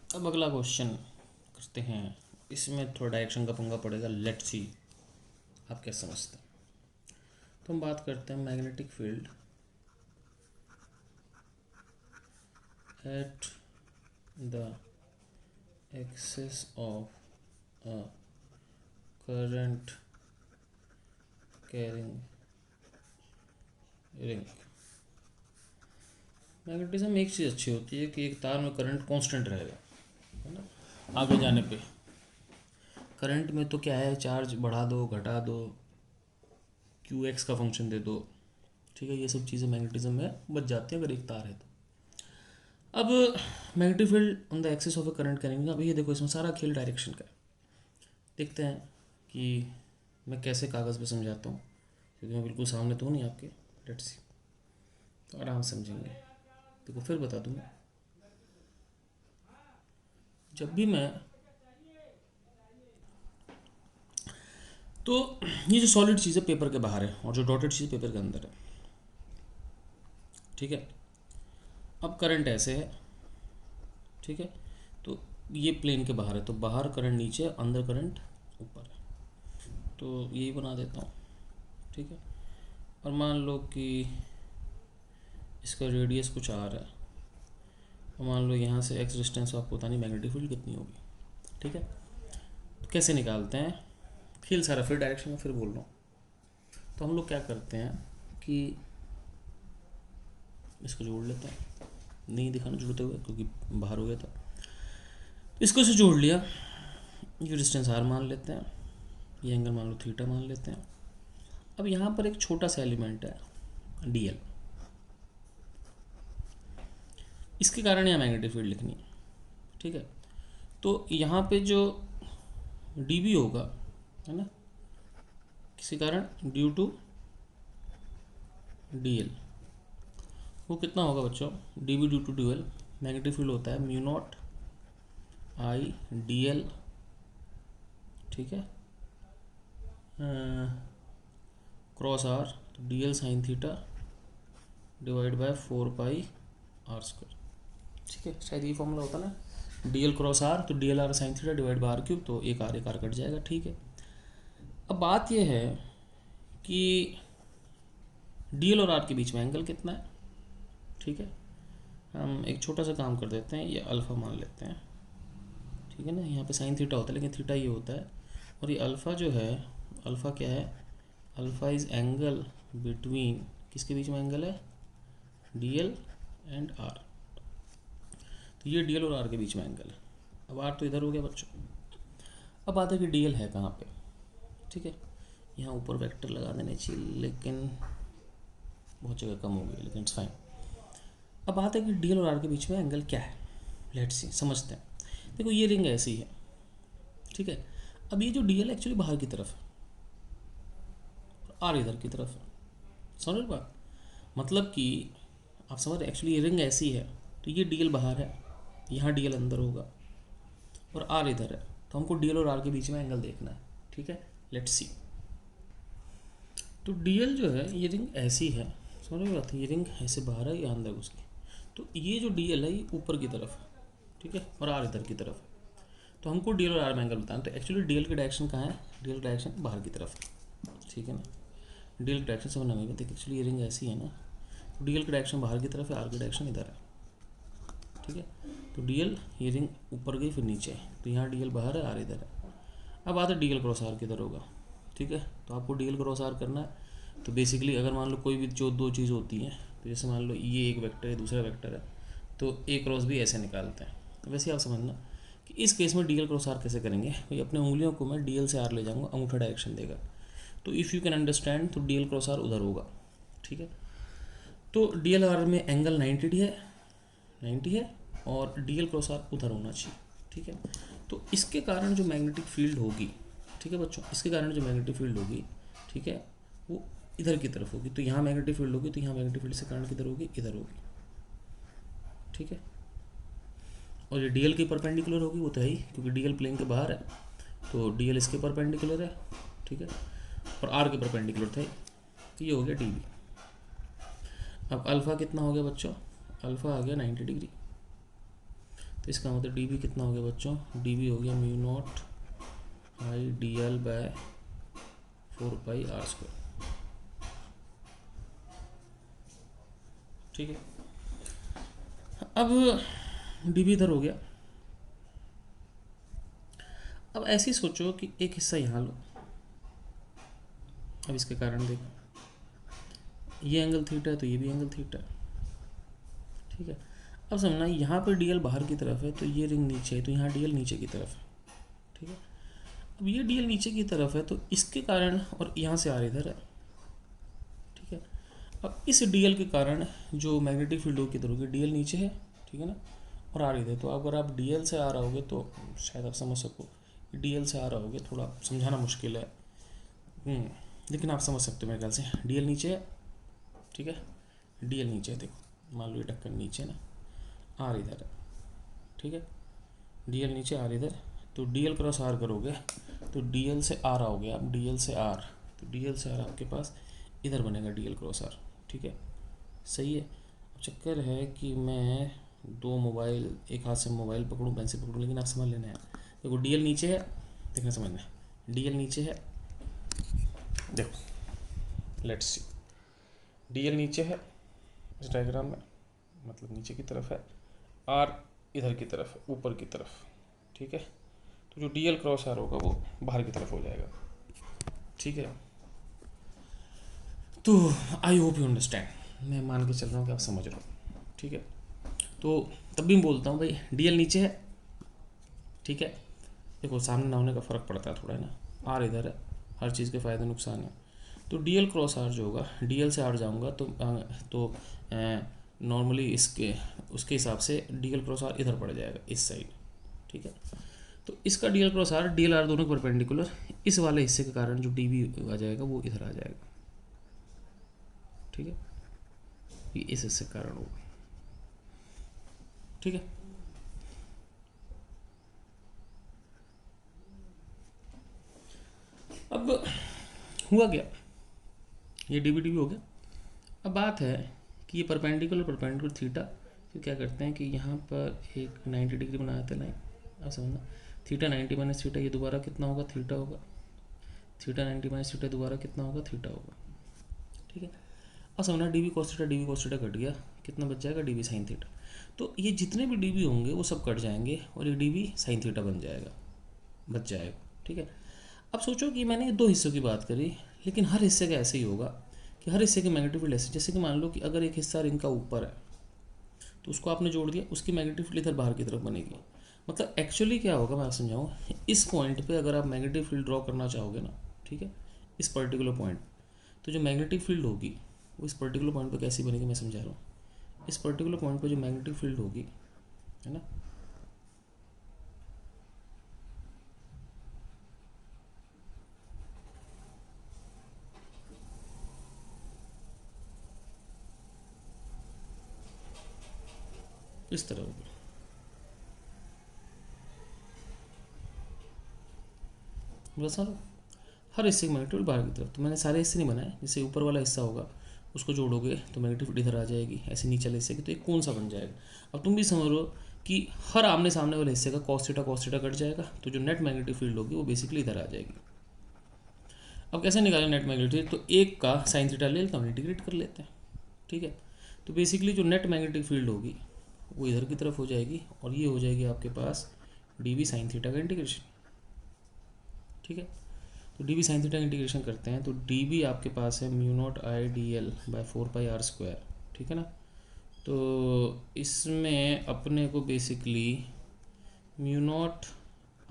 अब अगला क्वेश्चन करते हैं। इसमें थोड़ा डायरेक्शन का पंगा पड़ेगा। लेट्स सी आप क्या समझते हैं। तो हम बात करते हैं magnetic field at the axis of a current carrying ring. Magnetism एक चीज़ अच्छी होती है कि एक तार में करंट कांस्टेंट रहेगा, है ना। आगे जाने पे करंट में तो क्या है, चार्ज बढ़ा दो घटा दो, क्यू एक्स का फंक्शन दे दो, ठीक है। ये सब चीज़ें मैग्नेटिज्म में बच जाती हैं अगर एक तार है तो। अब magnetic field on the axis of A current करेंगे। अब ये देखो, इसमें सारा खेल डायरेक्शन का है। देखते हैं कि मैं कैसे कागज़ पे समझाता हूँ, क्योंकि मैं बिल्कुल सामने तो हूँ नहीं आपके। लेट्स सी, तो आराम से समझेंगे। देखो फिर बता दूँ मैं, जब भी मैं तो ये जो सॉलिड चीज़ है पेपर के बाहर है और जो डॉटेड चीज़ पेपर के अंदर है, ठीक है। अब करंट ऐसे है, ठीक है। तो ये प्लेन के बाहर है, तो बाहर करंट नीचे, अंदर करंट ऊपर है। तो यही बना देता हूँ, ठीक है। और मान लो कि इसका रेडियस कुछ आर है, और मान लो यहाँ से एक्स डिस्टेंस, आपको पता नहीं मैग्नेटिक फील्ड कितनी होगी, ठीक है। तो कैसे निकालते हैं, खेल सारा फिर डायरेक्शन में फिर बोल रहा हूँ। तो हम लोग क्या करते हैं कि इसको जोड़ लेते हैं, नहीं दिखाना जुड़ते हुए क्योंकि बाहर हो गया था। इसको से जोड़ लिया, ये डिस्टेंस आर मान लेते हैं, ये एंगल मान लो थीटा मान लेते हैं। अब यहाँ पर एक छोटा सा एलिमेंट है डी एल, इसके कारण यहाँ मैग्नेटिक फील्ड लिखनी है, ठीक है। तो यहाँ पे जो डी बी होगा, है ना, किसी कारण ड्यू टू डी एल, वो कितना होगा बच्चों, D B due to D L. Magnetic field होता है mu not I D L, ठीक है, क्रॉस आर, तो D L sine theta divide by 4 pi R square, ठीक है। शायद ये फॉर्मूला होता ना, डी एल क्रॉस आर, तो D L R sine theta divide by R cube, तो एक आर कट जाएगा, ठीक है। अब बात यह है कि डी एल और आर के बीच में एंगल कितना है, ठीक है। हम एक छोटा सा काम कर देते हैं, ये अल्फ़ा मान लेते हैं, ठीक है ना। यहाँ पे साइन थीटा होता है लेकिन थीटा ये होता है, और ये अल्फ़ा जो है, अल्फ़ा क्या है, अल्फ़ा इज़ एंगल बिटवीन, किसके बीच में एंगल है, डी एल एंड आर। तो ये डी एल और आर के बीच में एंगल है। अब आर तो इधर हो गया बच्चों। अब बात है कि डी एल है कहाँ पे, ठीक है। यहाँ ऊपर वेक्टर लगा देने चाहिए, लेकिन बहुत जगह कम हो गई, लेकिन इट्स फाइन। अब बात है कि डी एल और आर के बीच में एंगल क्या है, लेट्स सी समझते हैं। देखो ये रिंग ऐसी है, ठीक है। अब ये जो डी एल एक्चुअली बाहर की तरफ है, आर इधर की तरफ है, समझ बात। मतलब कि आप समझ, एक्चुअली ये रिंग ऐसी है, तो ये डी एल बाहर है, यहाँ डी एल अंदर होगा, और आर इधर है। तो हमको डी एल और आर के बीच में एंगल देखना है, ठीक है। Let's see. तो डी एल जो है, ये रिंग ऐसी है, समझ में बात है, ये रिंग ऐसे बाहर है, या अंदर उसकी। तो ये जो डी एल है ये ऊपर की तरफ है, ठीक है, और आर इधर की तरफ है। तो हमको डी एल और आर में एंगल बताना। तो एक्चुअली डी एल की डायरेक्शन कहाँ है, डी एल डायरेक्शन बाहर की तरफ है, ठीक है ना। डी एल की डायरेक्शन समझना नहीं, देखिए एक्चुअली ये रिंग ऐसी है ना, तो डी एल की डायरेक्शन बाहर की तरफ है, आर की डायरेक्शन इधर है, ठीक है। तो डी एल, ये रिंग ऊपर गई फिर नीचे, तो यहाँ डी एल बाहर है, आर इधर है। अब आता है डी एल क्रॉस आर किधर होगा, ठीक है। तो आपको डी एल क्रॉस आर करना है। तो बेसिकली अगर मान लो कोई भी जो दो चीज़ होती हैं, तो जैसे मान लो ये एक वेक्टर है, दूसरा वेक्टर है, तो ए क्रॉस भी ऐसे निकालते हैं। तो वैसे आप समझना कि इस केस में डी एल क्रॉस आर कैसे करेंगे। भाई अपने उंगलियों को मैं डी एल से आर ले जाऊँगा, अंगूठा डायरेक्शन देगा, तो इफ़ यू कैन अंडरस्टैंड, तो डी एल क्रॉस आर उधर होगा, ठीक है। तो डी एल आर में एंगल 90 है, और डी एल क्रॉस आर उधर होना चाहिए, ठीक है। तो इसके कारण जो मैग्नेटिक फील्ड होगी, ठीक है बच्चों, इसके कारण जो मैग्नेटिक फील्ड होगी, ठीक है, वो इधर की तरफ होगी। तो यहाँ मैग्नेटिक फील्ड होगी, तो यहाँ मैग्नेटिक फील्ड से कारण किधर होगी, इधर होगी, ठीक है। और ये डी एल की परपेंडिकुलर होगी, वो तो है ही, क्योंकि डी एल प्लेन के बाहर है, तो डी एल इसके परपेंडिकुलर है, ठीक है, और आर के परपेंडिकुलर था, तो ये हो गया डी बी। अब अल्फ़ा कितना हो गया बच्चों, अल्फ़ा आ गया 90 डिग्री। तो इसका मतलब डी बी कितना हो गया बच्चों, डी बी हो गया mu not I D L by 4πr²। ठीक है, अब डी बी इधर हो गया। अब ऐसे ही सोचो कि एक हिस्सा यहाँ लो, अब इसके कारण देखो, ये एंगल थीटा है तो ये भी एंगल थीटा है। ठीक है, अब समझना यहाँ पर डी एल बाहर की तरफ है तो ये रिंग नीचे है, तो यहाँ डी एल नीचे की तरफ है। ठीक है, अब ये डी एल नीचे की तरफ है तो इसके कारण, और यहाँ से आर इधर है। ठीक है, अब इस डी एल के कारण जो मैग्नेटिक फील्ड होगी किधर होगी, डी एल नीचे है, ठीक है ना, और आर इधर। तो अगर आप डी एल से आ रहे होगे तो शायद आप समझ सको, डी एल से आ रहे होगे, थोड़ा समझाना मुश्किल है, लेकिन आप समझ सकते हो मेरे ख्याल से। डी एल नीचे है, ठीक है, डी एल नीचे है, देखो मान लो ये ढक्कन नीचे ना, आर इधर है। ठीक है, डी एल नीचे आर इधर, तो डी एल क्रॉस आर करोगे तो डी एल से आर आओगे आप, डी एल से आर, तो डी एल से आर आपके पास इधर बनेगा डी एल क्रॉस आर। ठीक है, सही है। अब चक्कर है कि मैं दो मोबाइल, एक हाथ से मोबाइल पकड़ूँ, पेंसिल पकड़ूँ, लेकिन आप समझ लेना है, देखो डी एल नीचे है, देखना समझना, डी एल नीचे है, देखो लेट्स सी, डी एल नीचे है इस डायग्राम में, मतलब नीचे की तरफ है, आर इधर की तरफ है, ऊपर की तरफ। ठीक है, तो जो डी एल क्रॉस आर होगा वो बाहर की तरफ हो जाएगा। ठीक है, तो आई होप यू अंडरस्टैंड, मैं मान के चल रहा हूँ कि आप समझ रहे हो। ठीक है, तो तब भी मैं बोलता हूँ भाई डी एल नीचे है, ठीक है, देखो सामने ना होने का फ़र्क पड़ता है थोड़ा, है ना, आर इधर है, हर चीज़ के फ़ायदे नुकसान है। तो डी एल क्रॉस आर जो होगा, डी एल से आर जाऊँगा तो नॉर्मली इसके उसके हिसाब से डी एल क्रॉस आर इधर पड़ जाएगा इस साइड। ठीक है, तो इसका D L cross R, D L R दोनों के परपेंडिकुलर, इस वाले हिस्से के कारण जो डी बी आ जाएगा वो इधर आ जाएगा। ठीक है, ये इस हिस्से के कारण होगा। ठीक है, अब हुआ क्या, ये डी बी हो गया। अब बात है कि ये परपेंडिकुलर थीटा, तो क्या करते हैं कि यहाँ पर एक 90 डिग्री बनाते हैं लाइन, आप समझना, थीटा 90 माइनस थीटा, ये दोबारा कितना होगा, थीटा होगा, थीटा 90 माइनस थीटा दोबारा कितना होगा, थीटा होगा। ठीक है, अब समझना D B cos theta cut गया, कितना बच जाएगा, डी बी साइन थीटा। तो ये जितने भी डी बी होंगे वो सब कट जाएंगे और ये डी बी साइन थीटा बन जाएगा, बच जाएगा। ठीक है, अब सोचो कि मैंने दो हिस्सों की बात करी, लेकिन हर हिस्से का ऐसे ही होगा कि हर हिस्से के मैग्नेटिक फील्ड ऐसे, जैसे कि मान लो कि अगर एक हिस्सा रिंग का ऊपर है तो उसको आपने जोड़ दिया, उसकी मैग्नेटिक फील्ड इधर बाहर की तरफ बनेगी। मतलब एक्चुअली क्या होगा मैं आप समझाऊँ, इस पॉइंट पे अगर आप मैग्नेटिक फील्ड ड्रॉ करना चाहोगे ना, ठीक है, इस पर्टिकुलर पॉइंट, तो जो मैग्नेटिक फील्ड होगी वो इस पर्टिकुलर पॉइंट पे कैसी बनेगी मैं समझा रहा हूँ। इस पर्टिकुलर पॉइंट पे जो मैग्नेटिक फील्ड होगी, है ना, इस तरह होगी। बस हर हिस्से की मैग्नेटिक फील्ड बाहर की तरफ, तो मैंने सारे हिस्से नहीं बनाए, जैसे ऊपर वाला हिस्सा होगा उसको जोड़ोगे तो मैग्नेटिक फील्ड इधर आ जाएगी, ऐसे नीचे वाले हिस्से की तो एक कौन सा बन जाएगा। अब तुम भी समझो कि हर आमने सामने वाले हिस्से का कॉस थीटा कट जाएगा, तो जो नेट मैग्नेटिक फील्ड होगी वो बेसिकली इधर आ जाएगी। अब कैसे निकालें नेट मैग्नेटिक फील्ड, तो एक का साइन थीटा ले लेता हूँ, इंटीग्रेट कर लेते हैं। ठीक है, तो बेसिकली जो नेट मैग्नेटिक फील्ड होगी वो इधर की तरफ हो जाएगी, और ये हो जाएगी आपके पास डी बी साइन थीटा का इंटीग्रेशन। ठीक है, तो D B sine theta integration करते हैं तो डी बी आपके पास है mu not I D L by 4πr²। ठीक है ना, तो इसमें अपने को basically mu not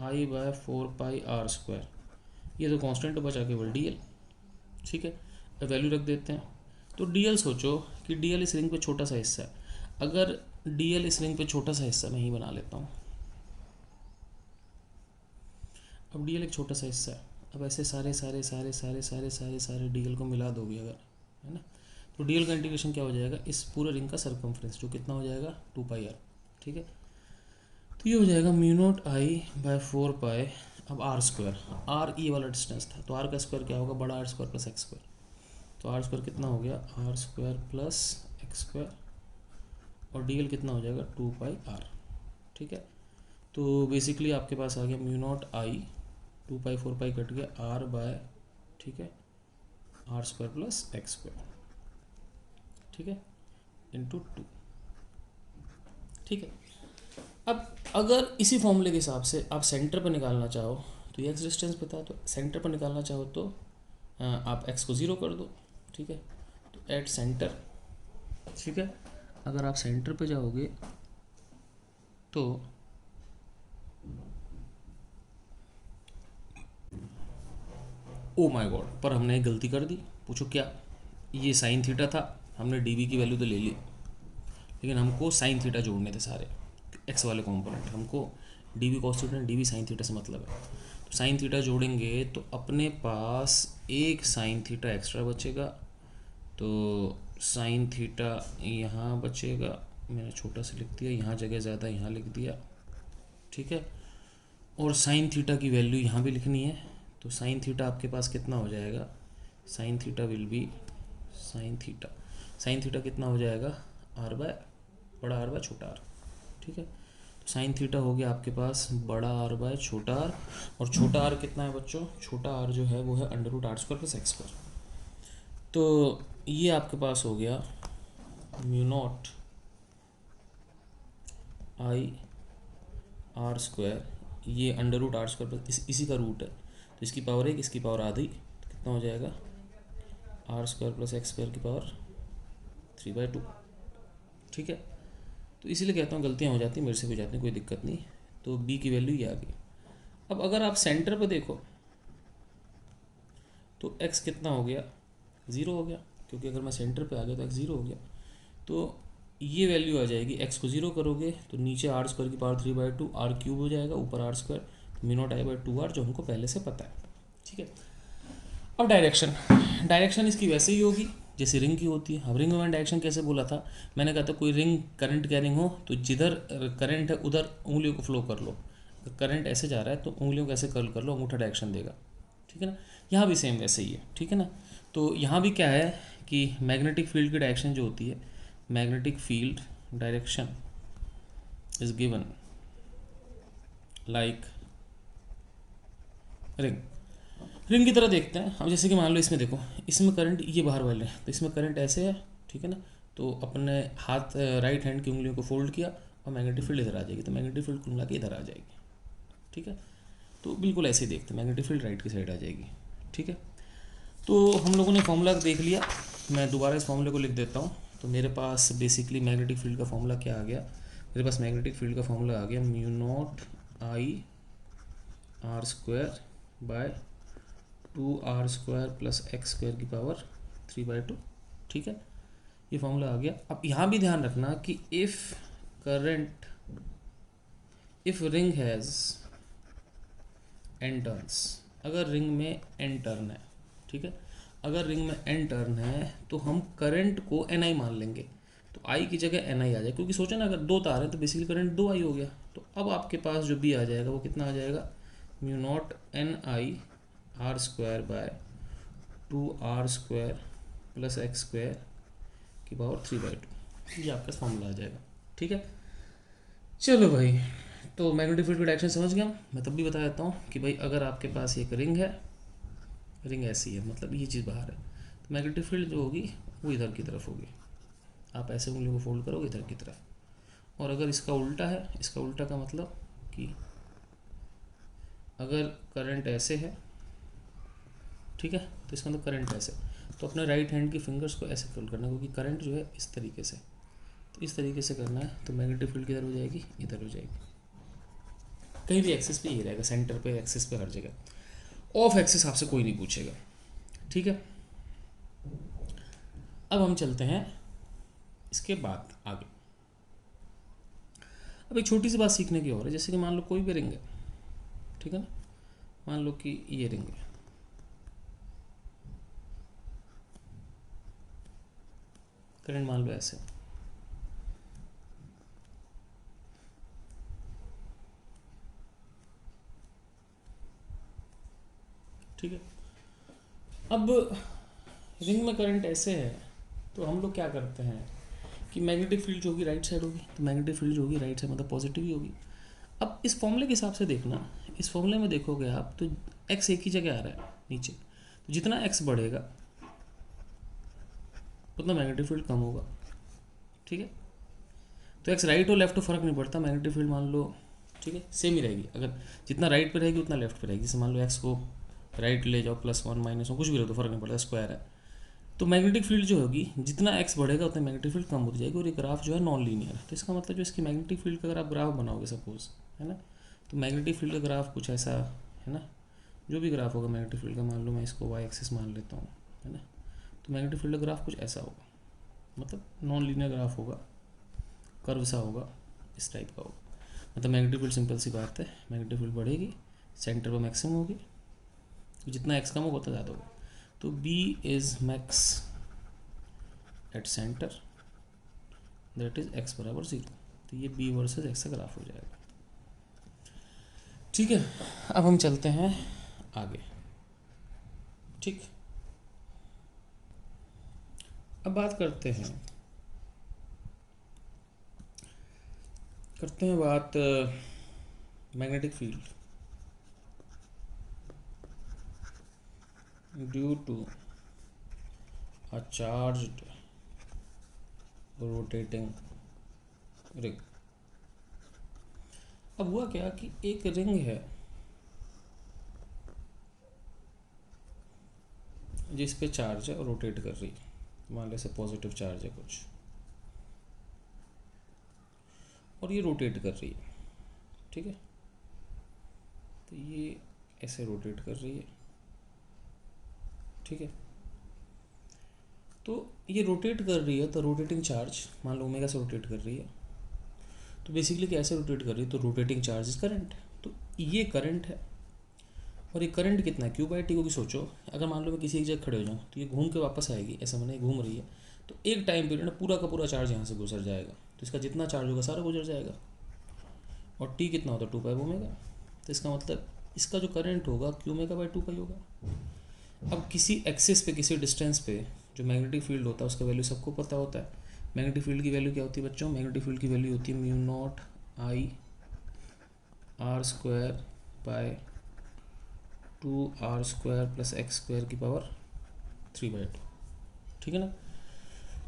I by 4πr², ये तो कांस्टेंट बचा केवल डी एल। ठीक है, वैल्यू रख देते हैं। तो डी एल सोचो कि डी एल इस रिंग पे छोटा सा हिस्सा है, अगर डी एल इस रिंग पे छोटा सा हिस्सा मैं ही बना लेता हूँ। अब डी एल एक छोटा सा हिस्सा है, अब ऐसे सारे सारे सारे सारे सारे सारे सारे डी एल को मिला दोगे अगर, है ना, तो डी एल का इंटीग्रेशन क्या हो जाएगा, इस पूरे रिंग का सर्कमफ्रेंस जो कितना हो जाएगा 2πr। ठीक है, तो ये हो जाएगा म्यू नॉट आई बाय 4π, अब r², आर ई वाला डिस्टेंस था, तो आर का स्क्वायर क्या होगा, बड़ा r² प्लस x², तो r² कितना हो गया, r² प्लस x², और डी एल कितना हो जाएगा 2πr। ठीक है। तो बेसिकली आपके पास आ गया mu not I 2 pi 4 pi cut गया आर बाय, ठीक है, R square plus X square, ठीक है, इंटू 2, ठीक है। अब अगर इसी फॉर्मूले के हिसाब से आप सेंटर पर निकालना चाहो तो ये एक्स डिस्टेंस पता है, तो सेंटर पर निकालना चाहो तो आप एक्स को 0 कर दो, ठीक है। तो एट सेंटर, ठीक है, अगर आप सेंटर पे जाओगे तो ओ माय गॉड, पर हमने एक गलती कर दी। पूछो क्या? ये साइन थीटा था, हमने डी की वैल्यू तो ले ली, लेकिन हमको साइन थीटा जोड़ने थे सारे एक्स वाले कंपोनेंट। हमको D V cos theta D V sine theta से मतलब है। तो साइन थीटा जोड़ेंगे तो अपने पास एक साइन थीटा एक्स्ट्रा बचेगा, तो साइन थीटा यहाँ बचेगा, मैंने छोटा सा लिख दिया, यहाँ जगह ज़्यादा यहाँ लिख दिया, ठीक है। और साइन थीटा की वैल्यू यहाँ भी लिखनी है, तो साइन थीटा आपके पास कितना हो जाएगा, sine theta will be sine theta कितना हो जाएगा, आर बाय बड़ा आर बाय छोटा आर, ठीक है। तो साइन थीटा हो गया आपके पास बड़ा आर बाय छोटा आर, और छोटा आर कितना है बच्चों, छोटा आर जो है वो है under root R square plus X square. तो ये आपके पास हो गया mu not I R square, ये under root R square plus इसी का रूट है, तो इसकी पावर 1 इसकी पावर आधी, तो कितना हो जाएगा R square plus X square की पावर 3/2, ठीक है। तो इसीलिए कहता हूँ गलतियाँ हो जाती हैं, मेरे से भी हो जाती हैं, कोई दिक्कत नहीं। तो बी की वैल्यू ये आ गई। अब अगर आप सेंटर पर देखो तो एक्स कितना हो गया, 0 हो गया, क्योंकि अगर मैं सेंटर पे आ गया तो एक्स 0 हो गया। तो ये वैल्यू आ जाएगी, एक्स को 0 करोगे तो नीचे आर स्क्वायर की पावर 3/2 आर क्यूब हो जाएगा, ऊपर आर स्क्वायर, तो mu not I bye 2r जो हमको पहले से पता है, ठीक है। अब डायरेक्शन इसकी वैसे ही होगी जैसे रिंग की होती है। अब रिंग में डायरेक्शन कैसे बोला था, मैंने कहा था कोई रिंग करंट कैरिंग हो तो जिधर करंट है उधर उंगलियों को फ्लो कर लो, करंट ऐसे जा रहा है तो उंगलियों को ऐसे कर्ल कर लो, अंगूठा डायरेक्शन देगा, ठीक है ना। यहाँ भी सेम वैसे ही है, ठीक है ना। तो यहाँ भी क्या है कि मैग्नेटिक फील्ड की डायरेक्शन जो होती है, magnetic field direction is given like ring की तरह देखते हैं हम। जैसे कि मान लो इसमें देखो, इसमें करंट ये बाहर वाले हैं, तो इसमें करंट ऐसे है, ठीक है ना। तो अपने हाथ राइट हैंड की उंगलियों को फोल्ड किया और मैग्नेटिक फील्ड इधर आ जाएगी, तो मैग्नेटिक फील्ड कुल मिला के इधर आ जाएगी, ठीक है। तो बिल्कुल ऐसे ही देखते हैं, मैग्नेटिक फील्ड राइट की साइड आ जाएगी, ठीक है। तो हम लोगों ने फॉर्मूला देख लिया, मैं दोबारा इस फॉर्मूले को लिख देता हूँ। तो मेरे पास बेसिकली मैग्नेटिक फील्ड का फॉर्मूला क्या आ गया, मेरे पास मैग्नेटिक फील्ड का फॉर्मूला आ गया mu not I R square by 2r square plus X square की पावर 3/2, ठीक है। ये फॉर्मूला आ गया। अब यहाँ भी ध्यान रखना कि if ring has n turns, अगर रिंग में n टर्न है, ठीक है, अगर रिंग में n टर्न है तो हम करंट को ni मान लेंगे, तो i की जगह ni आ जाए, क्योंकि सोचो ना अगर 2 तार है तो बेसिकली करंट 2i हो गया। तो अब आपके पास जो b आ जाएगा वो कितना आ जाएगा, mu naught ni R square by 2r square plus X square की पावर 3/2, ये आपका फॉर्मूला आ जाएगा, ठीक है। चलो भाई, तो मैग्नेटिक फील्ड की डायरेक्शन समझ गया। मैं तब भी बता देता हूँ कि भाई अगर आपके पास एक रिंग है, रिंग ऐसी है, मतलब ये चीज़ बाहर है, तो मैग्नेटिक फील्ड जो होगी वो इधर की तरफ होगी, आप ऐसे उंगलियों को फोल्ड करोगे इधर की तरफ। और अगर इसका उल्टा है, इसका उल्टा का मतलब कि अगर करंट ऐसे है, ठीक है, तो इसका मतलब करंट ऐसे, तो अपने राइट हैंड की फिंगर्स को ऐसे फोल्ड करना है, क्योंकि करंट जो है इस तरीके से, तो इस तरीके से करना है। तो मैग्नेटिक फील्ड किधर हो जाएगी, इधर हो जाएगी, कहीं भी एक्सिस पे ये रहेगा, सेंटर पे, एक्सिस पे, हर जगह। ऑफ एक्सिस आपसे कोई नहीं पूछेगा, ठीक है। अब हम चलते हैं इसके बाद आगे। अब एक छोटी सी बात सीखने की और है, जैसे कि मान लो कोई भी रिंग है, ठीक है ना, मान लो कि ये रिंग है, करंट मान लो ऐसे, ठीक है। अब रिंग में करंट ऐसे है, तो हम लोग क्या करते हैं कि मैग्नेटिक फील्ड जो होगी राइट साइड होगी, तो मैग्नेटिक फील्ड जो होगी राइट साइड मतलब पॉजिटिव ही होगी। अब इस फॉर्मूले के हिसाब से देखना, इस फॉर्मूले में देखोगे आप तो x एक ही जगह आ रहा है नीचे, तो जितना x बढ़ेगा उतना मैग्नेटिक फील्ड कम होगा, ठीक है। तो x राइट और लेफ्ट तो फर्क नहीं पड़ता, मैग्नेटिक फील्ड मान लो ठीक है सेम ही रहेगी, अगर जितना राइट पे रहेगी उतना लेफ्ट पे रहेगी। जैसे मान लो x को राइट ले जाओ +1 -1 कुछ भी रहो तो फर्क नहीं पड़ता, स्क्वायर है। तो मैग्नेटिक फील्ड जो होगी जितना x बढ़ेगा उतना मैग्नेटिक फील्ड कम होती जाएगी, और ये ग्राफ जो है नॉन लीनियर है। तो इसका मतलब जो इसकी मैग्नेटिक फील्ड का अगर आप ग्राफ बनाओगे सपोज, है ना, तो मैग्नेटिक फील्ड का ग्राफ कुछ ऐसा है ना, जो भी ग्राफ होगा मैग्नेटिक फील्ड का, मान लो मैं इसको y एक्सिस मान लेता हूँ, है ना, तो मैग्नेटिक फील्ड का ग्राफ कुछ ऐसा होगा, मतलब नॉन लीनियर ग्राफ होगा, कर्व सा होगा, इस टाइप का होगा। मतलब मैग्नेटिक फील्ड सिंपल सी बात है, मैग्नेटिक फील्ड बढ़ेगी, सेंटर पर मैक्सिमम होगी, तो जितना x कम होगा उतना ज़्यादा होगा। तो B is max at centre, that is x बराबर 0। तो ये B वर्सेस x का ग्राफ हो जाएगा, ठीक है। अब हम चलते हैं आगे, ठीक। अब बात करते हैं बात magnetic field due to a charged rotating ring. अब हुआ क्या कि एक रिंग है जिस पे चार्ज है और रोटेट कर रही है, मान लो से पॉजिटिव चार्ज है कुछ, और ये रोटेट कर रही है, ठीक है। तो ये ऐसे रोटेट कर रही है, ठीक है। तो ये रोटेट कर रही है, तो रोटेटिंग चार्ज मान लो ओमेगा से रोटेट कर रही है, तो बेसिकली कैसे रोटेट कर रही है, तो रोटेटिंग चार्ज इज करंट। तो ये करंट है, और ये करंट कितना है, Q/T को भी सोचो। अगर मान लो मैं किसी एक जगह खड़े हो जाऊँ तो ये घूम के वापस आएगी, ऐसा मैंने घूम रही है, तो एक टाइम पीरियड में पूरा का पूरा चार्ज यहाँ से गुजर जाएगा, तो इसका जितना चार्ज होगा सारा गुजर जाएगा, और T कितना होता है 2π ओमेगा। तो इसका मतलब इसका जो करंट होगा Q/2π होगा। अब किसी एक्सिस पे, किसी डिस्टेंस पे जो मैग्नेटिक फील्ड होता है उसका वैल्यू सबको पता होता है। मैग्नेटिक फील्ड की वैल्यू क्या होती है बच्चों, मैग्नेटिक फील्ड की वैल्यू होती है μ0I/r² + x² 3/2, ठीक है ना।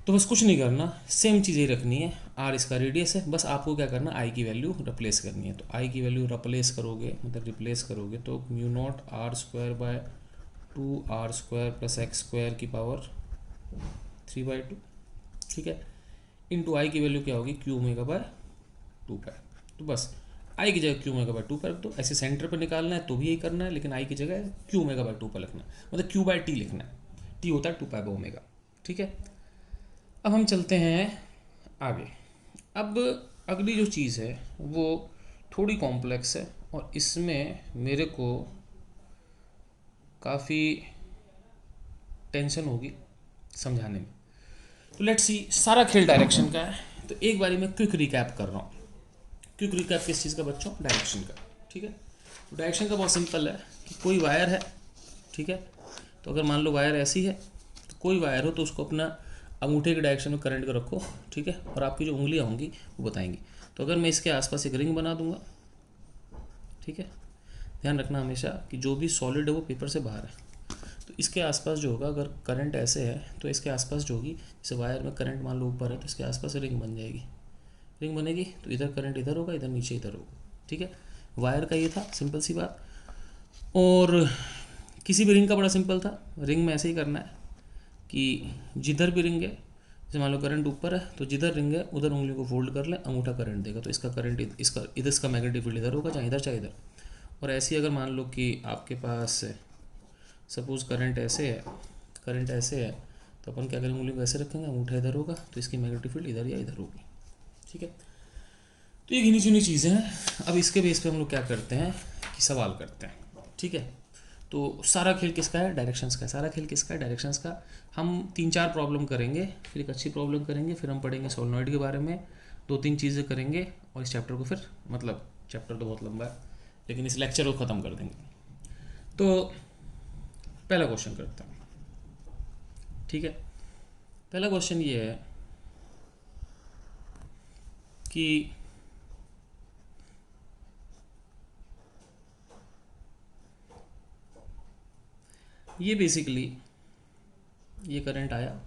तो बस कुछ नहीं करना, सेम चीज़ ही रखनी है, r इसका रेडियस है, बस आपको क्या करना i की वैल्यू रिप्लेस करनी है। तो i की वैल्यू रिप्लेस करोगे, मतलब रिप्लेस करोगे, तो μ0r²/2r² + x² 3/2, ठीक है, इंटू आई की वैल्यू क्या होगी Q/2π। तो बस आई की जगह Q/2π रख दो। ऐसे सेंटर पर निकालना है तो भी यही करना है, लेकिन आई की जगह Q/2π लिखना है, मतलब Q/T लिखना है, T होता है 2π/ω, ठीक है। अब हम चलते हैं आगे। अब अगली जो चीज़ है वो थोड़ी कॉम्प्लेक्स है, और इसमें मेरे को काफ़ी टेंशन होगी समझाने में। तो लेट्स सी, सारा खेल डायरेक्शन का है, तो एक बारी मैं क्विक रिकैप कर रहा हूँ। क्विक रिकैप किस चीज़ का बच्चों, डायरेक्शन का, ठीक है। तो डायरेक्शन का बहुत सिंपल है कि कोई वायर है, ठीक है। तो अगर मान लो वायर ऐसी है, तो कोई वायर हो तो उसको अपना अंगूठे के डायरेक्शन में करंट को रखो, ठीक है, और आपकी जो उंगलियाँ होंगी वो बताएंगी। तो अगर मैं इसके आसपास एक रिंग बना दूंगा, ठीक है, ध्यान रखना हमेशा कि जो भी सॉलिड है वो पेपर से बाहर है। तो इसके आसपास जो होगा, अगर करंट ऐसे है तो इसके आसपास जो होगी, जैसे वायर में करंट मान लो ऊपर है तो इसके आसपास रिंग बन जाएगी, रिंग बनेगी तो इधर करंट इधर होगा, इधर नीचे इधर होगा, ठीक है। वायर का ये था सिंपल सी बात। और किसी भी रिंग का बड़ा सिंपल था, रिंग में ऐसे ही करना है कि जिधर भी रिंग है, जैसे मान लो करंट ऊपर है तो जिधर रिंग है उधर उंगलियों को फोल्ड कर ले, अंगूठा करंट देगा, तो इसका करंट इसका इधर, इसका मैग्नेटिक फील्ड इधर होगा, चाहे इधर चाहे इधर। और ऐसे ही अगर मान लो कि आपके पास सपोज करंट ऐसे है, करंट ऐसे है, तो अपन क्या करेंगे, उंगली को ऐसे रखेंगे, अंगूठा इधर होगा, तो इसकी मैग्नेटिक फील्ड इधर या इधर होगी, ठीक है। तो ये गिनी चुनी चीज़ें हैं। अब इसके बेस पे हम लोग क्या करते हैं कि सवाल करते हैं, ठीक है। तो सारा खेल किसका है, डायरेक्शंस का। सारा खेल किसका है, डायरेक्शंस का। हम 3-4 प्रॉब्लम करेंगे, फिर एक अच्छी प्रॉब्लम करेंगे, फिर हम पढ़ेंगे सोलनॉइड के बारे में, 2-3 चीज़ें करेंगे, और इस चैप्टर को फिर, मतलब चैप्टर तो बहुत लंबा है लेकिन इस लेक्चर को ख़त्म कर देंगे। तो पहला क्वेश्चन करते हैं, ठीक है। पहला क्वेश्चन ये है कि ये बेसिकली ये करंट आया,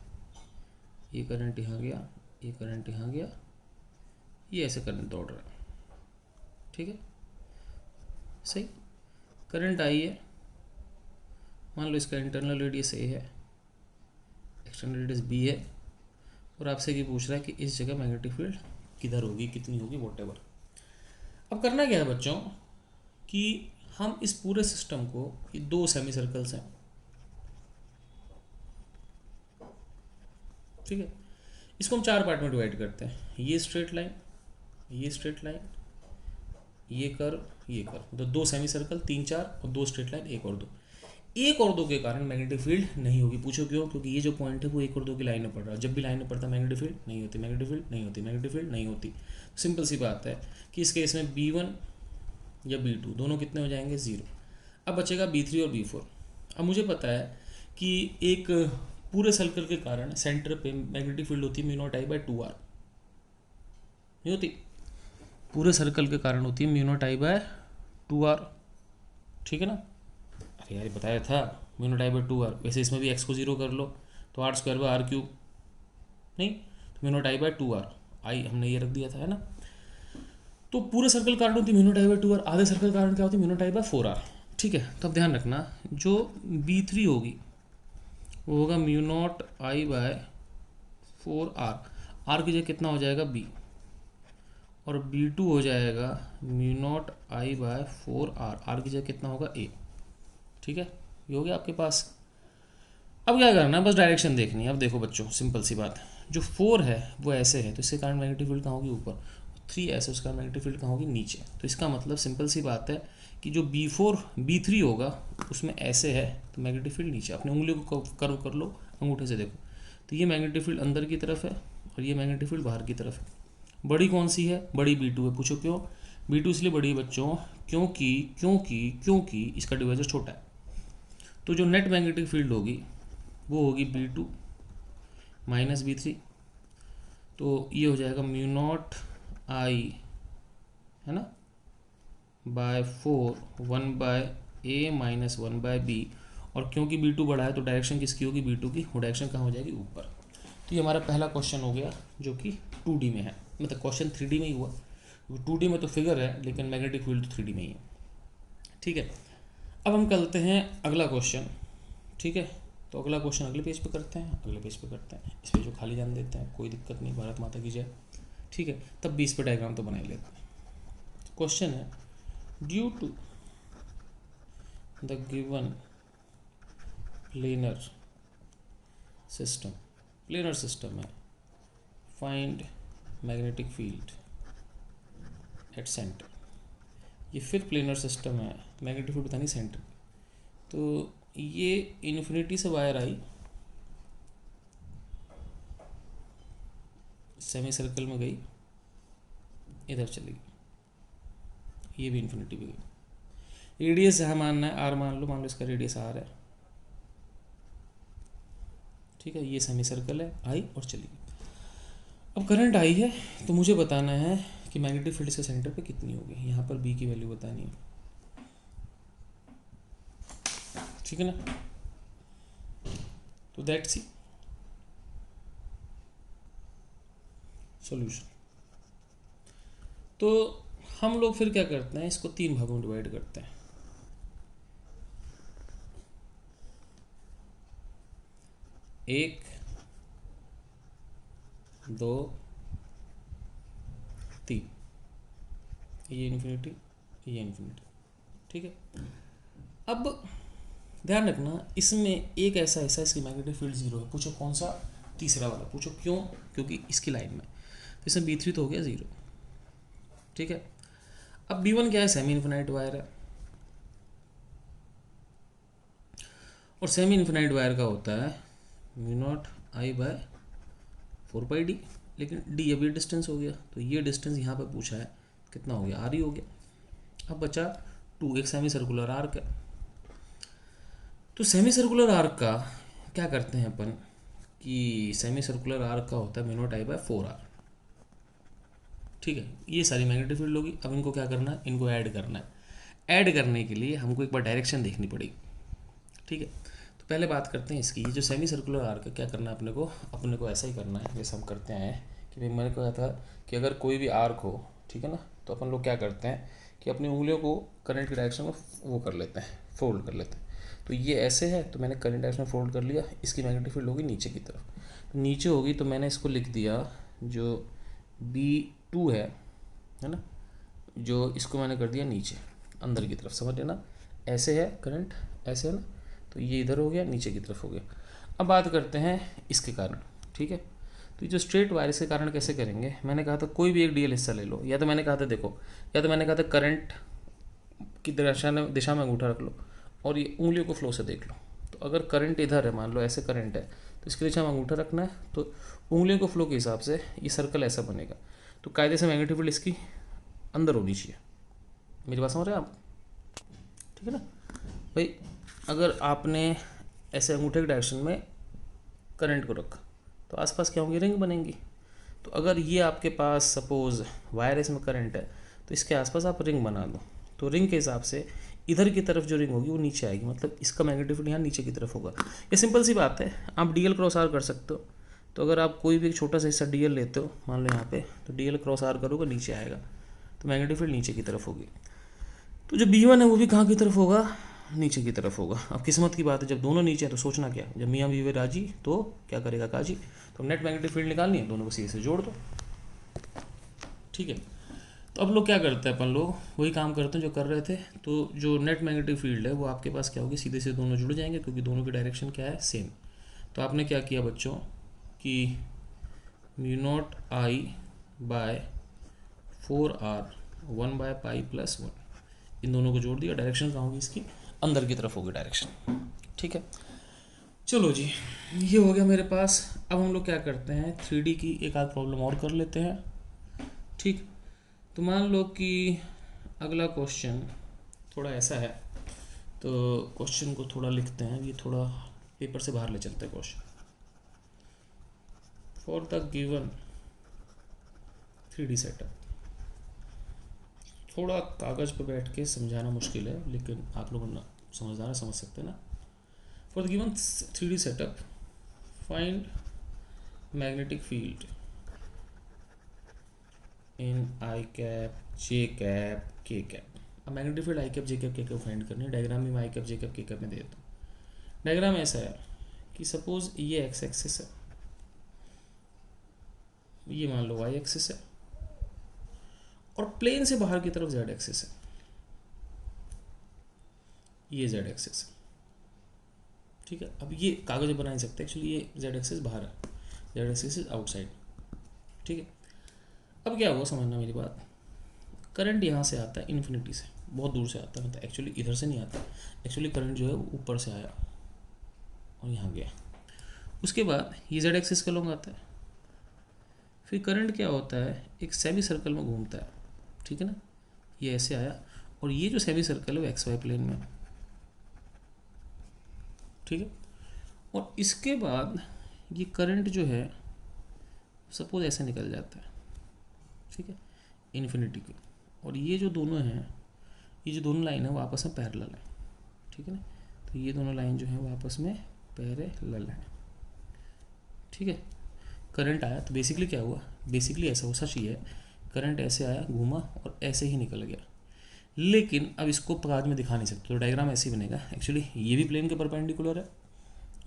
ये करंट यहाँ गया, ये करंट यहाँ गया, ये ऐसे करंट दौड़ रहा है, ठीक है, सही। करंट आई है, मान लो इसका इंटरनल रेडियस ए है, एक्सटर्नल रेडियस बी है, और आपसे ये पूछ रहा है कि इस जगह मैग्नेटिक फील्ड किधर होगी, कितनी होगी, वॉटेवर। अब करना क्या है बच्चों कि हम इस पूरे सिस्टम को, ये 2 सेमी सर्कल्स हैं, ठीक है, इसको हम 4 पार्ट में डिवाइड करते हैं। ये स्ट्रेट लाइन, ये स्ट्रेट लाइन, ये कर्व, ये कर्व, तो 2 सेमी सर्कल, 3 4 और 2 स्ट्रेट लाइन, 1 और 2। 1 और 2 के कारण मैग्नेटिक फील्ड नहीं होगी। पूछो क्यों? क्योंकि ये जो पॉइंट है वो 1 और 2 की लाइन में पड़ रहा है। जब भी लाइन में पड़ता है मैग्नेटिक फील्ड नहीं होती, मैग्नेटिक फील्ड नहीं होती, मैग्नेटिक फील्ड नहीं होती। सिंपल सी बात है कि इस केस में B1 या B2 दोनों कितने हो जाएंगे? 0। अब बचेगा B3 और B4। अब मुझे पता है कि एक पूरे सर्कल के कारण सेंटर पे मैग्नेटिक फील्ड होती है μ0I/2r, नहीं होती? पूरे सर्कल के कारण होती है μ0I/2r, ठीक है ना? अरे यार बताया था μ0I/2r। वैसे इसमें भी x को 0 कर लो तो r²/r³ नहीं, तो μ0I/2r, आई हमने ये रख दिया था, है ना? तो पूरे सर्कल कारण होती है μ0I/2r, आधे सर्कल कारण क्या होती है? μ0I/4r, ठीक है। तो अब ध्यान रखना, जो B3 होगी वो होगा μ0I/4r, r की जगह कितना हो जाएगा? b, और B2 हो जाएगा μ0I/4r, r की जगह कितना होगा? a, ठीक है। ये हो गया आपके पास। अब क्या करना है? बस डायरेक्शन देखनी है। अब देखो बच्चों, सिंपल सी बात है, जो 4 है वो ऐसे है तो इसके कारण मैग्नेटिक फील्ड कहाँ होगी? ऊपर। 3 ऐसे, उसका मैग्नेटिक फील्ड कहाँ होगी? नीचे। तो इसका मतलब सिंपल सी बात है कि जो B3 होगा उसमें ऐसे है तो मैग्नेटिक फील्ड नीचे। अपनी उंगली को कर्व कर लो, अंगूठे से देखो, तो ये मैग्नेटिक फील्ड अंदर की तरफ है और ये मैग्नेटिक फील्ड बाहर की तरफ है। बड़ी कौन सी है? बड़ी B2 है। पूछो क्यों? B2 इसलिए बड़ी है बच्चों क्योंकि इसका डिवाइजर छोटा है। तो जो नेट मैग्नेटिक फील्ड होगी वो होगी B2 माइनस B3, तो ये हो जाएगा μ0I, है ना, /4 1/a माइनस 1/b। और क्योंकि B2 बड़ा है तो डायरेक्शन किसकी होगी? B2 की। वो डायरेक्शन कहाँ हो जाएगी? ऊपर। तो ये हमारा पहला क्वेश्चन हो गया जो कि 2D में है, मतलब क्वेश्चन 3D में ही हुआ। 2D में तो फिगर है लेकिन मैग्नेटिक फील्ड तो 3D में ही है, ठीक है। अब हम करते हैं अगला क्वेश्चन, ठीक है। तो अगला क्वेश्चन अगले पेज पे करते हैं, अगले पेज पे करते हैं। इस पेज को खाली जान देते हैं, कोई दिक्कत नहीं, भारत माता की जय, ठीक है। तब 20 पे डायग्राम तो बना ही लेते हैं। क्वेश्चन है, due to the given planar system है, find magnetic field at centre. ये फिर प्लेनर सिस्टम है, मैग्नेटिक फील्ड बतानी सेंटर। तो ये इन्फिनिटी से वायर आई, सेमी सर्कल में गई, इधर चली गई, ये भी इन्फिनिटी पे गई। रेडियस यहाँ मानना है, आर मान लो इसका रेडियस आर है, ठीक है। ये सेमी सर्कल है, आई और चली गई। अब करंट आई है तो मुझे बताना है कि मैग्नेटिक फील्ड इसके सेंटर पे कितनी होगी। यहाँ पर बी की वैल्यू बतानी है, ठीक है ना। तो दैट्स सी सॉल्यूशन। तो हम लोग फिर क्या करते हैं, इसको 3 भागों में डिवाइड करते हैं। एक, 2, 3, ये इन्फिनिटी, ये इन्फिनिटी, ठीक है। अब ध्यान रखना, इसमें एक ऐसा इसकी मैग्नेटिक फील्ड 0 है। पूछो कौन सा? तीसरा वाला। पूछो क्यों? क्योंकि इसकी लाइन में। तो इसमें B3 तो हो गया 0, ठीक है। अब B1 क्या है? सेमी इन्फिनाइट वायर है, और सेमी इन्फिनाइट वायर का होता है μ0I/4πd, लेकिन d अब ये डिस्टेंस हो गया, तो ये डिस्टेंस यहाँ पे पूछा है कितना हो गया? r ही हो गया। अब बचा 2, एक सेमी सर्कुलर आर्क है। तो सेमी सर्कुलर आर्क का क्या करते हैं अपन कि सेमी सर्कुलर आर्क का होता है μ0I/4r, ठीक है। ये सारी मैग्नेटिक फील्ड होगी। अब इनको क्या करना है? इनको ऐड करना है। ऐड करने के लिए हमको एक बार डायरेक्शन देखनी पड़ेगी, ठीक है। तो पहले बात करते हैं इसकी। ये जो सेमी सर्कुलर आर्क है, क्या करना है अपने को ऐसा ही करना है जैसे हम करते हैं कि भाई मैंने कहा था कि अगर कोई भी आर्क हो, ठीक है ना, तो अपन लोग क्या करते हैं कि अपनी उंगलियों को करंट की डायरेक्शन में वो कर लेते हैं, फोल्ड कर लेते हैं। तो ये ऐसे है तो मैंने करंट डायरेक्शन में फोल्ड कर लिया, इसकी मैग्नेटिक फील्ड होगी नीचे की तरफ, तो नीचे होगी तो मैंने इसको लिख दिया जो B2 है ना, जो इसको मैंने कर दिया नीचे अंदर की तरफ, समझ लेना। ऐसे है करंट, ऐसे है ना, तो ये इधर हो गया, नीचे की तरफ हो गया। अब बात करते हैं इसके कारण, ठीक है। तो ये जो स्ट्रेट वायर इसके कारण कैसे करेंगे, मैंने कहा था कोई भी एक डीएल हिस्सा ले लो, या तो मैंने कहा था देखो, या तो मैंने कहा था करंट की दिशा में अंगूठा रख लो और ये उंगलियों को फ्लो से देख लो। तो अगर करंट इधर है, मान लो ऐसे करंट है, तो इसकी दिशा में अंगूठा रखना है, तो उंगलियों को फ्लो के हिसाब से ये सर्कल ऐसा बनेगा। तो कायदे से मैग्नेटिक फील्ड इसकी अंदर होनी चाहिए। मेरी बात समझ रहे हैं आप, ठीक है ना भाई। अगर आपने ऐसे अंगूठे के डायरेक्शन में करंट को रखा तो आसपास क्या होंगी, रिंग बनेंगी। तो अगर ये आपके पास सपोज वायरस में करंट है तो इसके आसपास आप रिंग बना दो, तो रिंग के हिसाब से इधर की तरफ जो रिंग होगी वो नीचे आएगी, मतलब इसका मैग्नेटिक फील्ड यहाँ नीचे की तरफ होगा। ये सिंपल सी बात है, आप डीएल क्रॉस आर कर सकते हो। तो अगर आप कोई भी एक छोटा सा हिस्सा डीएल लेते हो, मान लो यहाँ पे, तो डीएल क्रॉस आर करोगे नीचे आएगा, तो मैग्नेटिक फील्ड नीचे की तरफ होगी। तो जो B1 है वो भी कहाँ की तरफ होगा, नीचे की तरफ होगा। अब किस्मत की बात है, जब दोनों नीचे हैं तो सोचना क्या, जब मियाँ बीवी राजी तो क्या करेगा काजी। तो नेट मैग्नेटिक फील्ड निकालनी है, दोनों को सीधे से जोड़ दो, ठीक है। तो अब लोग क्या करते हैं, अपन लोग वही काम करते हैं जो कर रहे थे। तो जो नेट मैग्नेटिक फील्ड है वो आपके पास क्या होगी, सीधे से दोनों जुड़ जाएंगे, क्योंकि दोनों की डायरेक्शन क्या है, सेम। तो आपने क्या किया बच्चों कि μ0I/4R 1/π+1, इन दोनों को जोड़ दिया। डायरेक्शन कहाँ होगी इसकी, अंदर की तरफ होगी डायरेक्शन, ठीक है। चलो जी, ये हो गया मेरे पास। अब हम लोग क्या करते हैं, 3D की एक आध प्रॉब्लम और कर लेते हैं, ठीक। तो मान लो कि अगला क्वेश्चन थोड़ा ऐसा है, तो क्वेश्चन को थोड़ा लिखते हैं, ये थोड़ा पेपर से बाहर ले चलते हैं question. For the given 3D setup, थोड़ा कागज़ पर बैठ के समझाना मुश्किल है, लेकिन आप लोग ना समझदार है, समझ सकते हैं ना। For the given 3D setup, find magnetic field in I cap, J cap, के कैप। अब magnetic field I cap, J cap, के कैप फाइंड करनी है। डायग्राम में मैं आई कैप, जे कैप, के कैप में दे देता हूँ। डायग्राम ऐसा है कि सपोज ये एक्स एक्सिस है, ये मान लो वाई एक्सिस है, और प्लेन से बाहर की तरफ जेड एक्सिस है, ये जेड एक्सिस है, ठीक है। अब ये कागज बना नहीं सकते, एक्चुअली ये जेड एक्सिस बाहर है, जेड एक्सिस इज आउटसाइड, ठीक है। अब क्या हुआ, समझना मेरी बात। करंट यहाँ से आता है इन्फिनिटी से, बहुत दूर से आता है, मतलब एक्चुअली इधर से नहीं आता, एक्चुअली करंट जो है वो ऊपर से आया और यहाँ गया। उसके बाद ये जेड एक्सिस का लॉन्ग आता है, फिर करंट क्या होता है, एक सेमी सर्कल में घूमता है, ठीक है ना। ये ऐसे आया और ये जो सेमी सर्कल है वो एक्स वाई प्लेन में, ठीक है। और इसके बाद ये करंट जो है सपोज ऐसे निकल जाता है, ठीक है, इन्फिनिटी की। और ये जो दोनों हैं, ये जो दोनों लाइन है वो आपस में पैरेलल है, ठीक है ना। तो ये दोनों लाइन जो है वो आपस में पैरेलल है, ठीक है। करंट आया तो बेसिकली क्या हुआ, बेसिकली ऐसा हो, सच ये है, करंट ऐसे आया, घूमा और ऐसे ही निकल गया। लेकिन अब इसको कागज में दिखा नहीं सकते, तो डायग्राम ऐसे ही बनेगा। एक्चुअली ये भी प्लेन के परपेंडिकुलर है,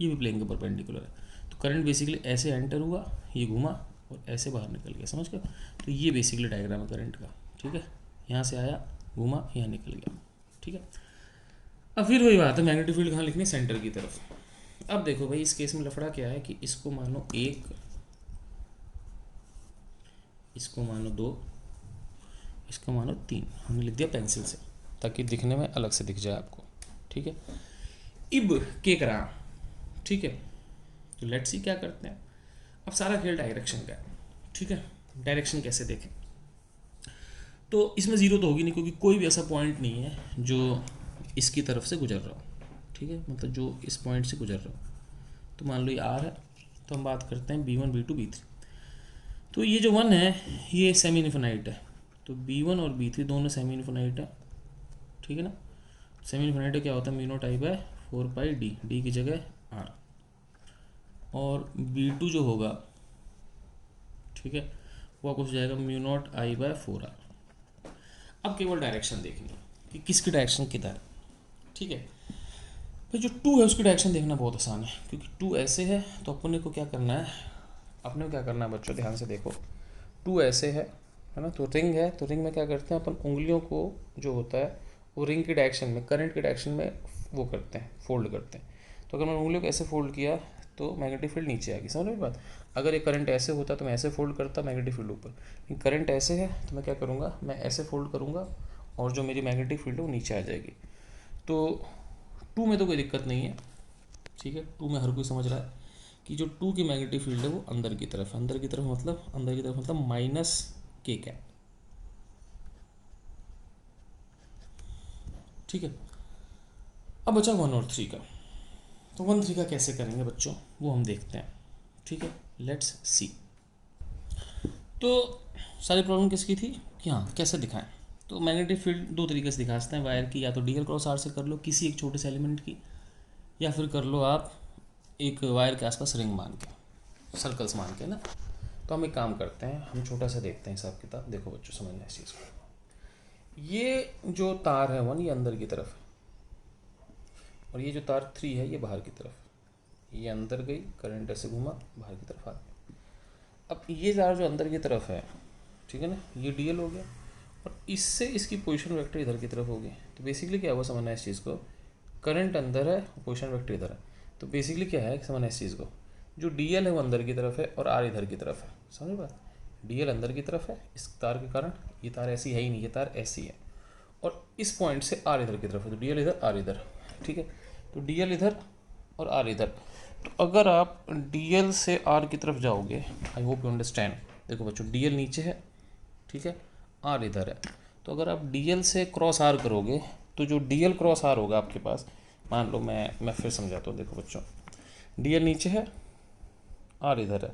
ये भी प्लेन के परपेंडिकुलर है। तो करंट बेसिकली ऐसे एंटर हुआ, ये घूमा और ऐसे बाहर निकल गया, समझ गए। तो ये बेसिकली डायग्राम है करंट का, ठीक है। यहाँ से आया, घूमा, यहाँ निकल गया, ठीक है। अब फिर वही बात है, मैग्नेटिक फील्ड कहाँ लिखनी है, सेंटर की तरफ। अब देखो भाई, इस केस में लफड़ा क्या है कि इसको मानो 1, इसको मानो 2, इसको मानो 3, हमने लिख दिया पेंसिल से ताकि दिखने में अलग से दिख जाए आपको, ठीक है। इब के करा, ठीक है। तो लेट्स सी क्या करते हैं। अब सारा खेल डायरेक्शन का है, ठीक है। डायरेक्शन कैसे देखें, तो इसमें ज़ीरो तो होगी नहीं, क्योंकि कोई भी ऐसा पॉइंट नहीं है जो इसकी तरफ से गुजर रहा हो, ठीक है, मतलब जो इस पॉइंट से गुजर रहा हो। तो मान लो ये आर है, तो हम बात करते हैं B1, B2, B3। तो ये जो 1 है ये सेमी इन्फिनाइट है, तो B1 और B3 दोनों सेमी इन्फिनाइट है, ठीक है ना। सेमी इन्फिनाइट क्या होता है, μ0I/4 4πd, डी की जगह r, और B2 जो होगा, ठीक है, वो कुछ जाएगा μ0I/4r। अब केवल डायरेक्शन देखनी है कि किसकी डायरेक्शन किधर है, ठीक है। फिर जो 2 है उसकी डायरेक्शन देखना बहुत आसान है, क्योंकि 2 ऐसे है तो अपने को क्या करना है, अपने को क्या करना है बच्चों, ध्यान से देखो। 2 ऐसे है ना, तो रिंग है, तो रिंग में क्या करते हैं अपन, उंगलियों को जो होता है वो रिंग की डायरेक्शन में, करंट की डायरेक्शन में वो करते हैं, फोल्ड करते हैं। तो अगर मैंने उंगलियों को ऐसे फोल्ड किया तो मैग्नेटिक फील्ड नीचे आ गई, समझ मेरी बात। अगर ये करंट ऐसे होता तो मैं ऐसे फोल्ड करता, मैग्नेटिक फील्ड ऊपर। लेकिन करंट ऐसे है तो मैं क्या करूँगा, मैं ऐसे फोल्ड करूँगा और जो मेरी मैग्नेटिक फील्ड है वो नीचे आ जाएगी। तो 2 में तो कोई दिक्कत नहीं है, ठीक है। 2 में हर कोई समझ रहा है कि जो 2 की मैग्नेटिक फील्ड है वो अंदर की तरफ, अंदर की तरफ मतलब माइनस के कैप, ठीक है। अब बचा 1 और 3 का। तो 1 3 का कैसे करेंगे बच्चों, वो हम देखते हैं, ठीक है। Let's see. तो सारी प्रॉब्लम किसकी थी कि हाँ कैसे दिखाएं। तो मैग्नेटिक फील्ड 2 तरीके से दिखा सकते हैं वायर की, या तो डीएल क्रॉस आर से कर लो किसी एक छोटे से एलिमेंट की, या फिर कर लो आप एक वायर के आसपास रिंग मान के, सर्कल्स मान के ना। तो हम एक काम करते हैं, हम छोटा सा देखते हैं हिसाब किताब। देखो बच्चों समझना इस चीज़ को, ये जो तार है 1 ये अंदर की तरफ, और ये जो तार 3 है ये बाहर की तरफ। ये अंदर गई, करंट ऐसे घूमा, बाहर की तरफ आ गया। अब ये तार जो अंदर की तरफ है, ठीक है ना, ये डीएल हो गया, और इससे इसकी पोजीशन वेक्टर इधर की तरफ हो गई। तो बेसिकली क्या हुआ, समझना है इस चीज़ को, करंट अंदर है, पोजीशन वेक्टर इधर है। तो बेसिकली क्या है, समझना इस चीज़ को, जो डीएल है वो अंदर की तरफ है और आर इधर की तरफ है, समझ बात। डीएल अंदर की तरफ है इस तार के कारण, ये तार ऐसी है ही नहीं, ये तार ऐसी है, और इस पॉइंट से आर इधर की तरफ है। तो डीएल इधर, आर इधर, ठीक है। तो डीएल इधर और आर इधर। तो अगर आप डीएल से आर की तरफ जाओगे, आई होप यू अंडरस्टैंड। देखो बच्चों डीएल नीचे है, ठीक है, आर इधर है। तो अगर आप डीएल से क्रॉस आर करोगे तो जो डीएल क्रॉस आर होगा आपके पास, मान लो मैं फिर समझाता हूँ। देखो बच्चों डीएल नीचे है, आर इधर है,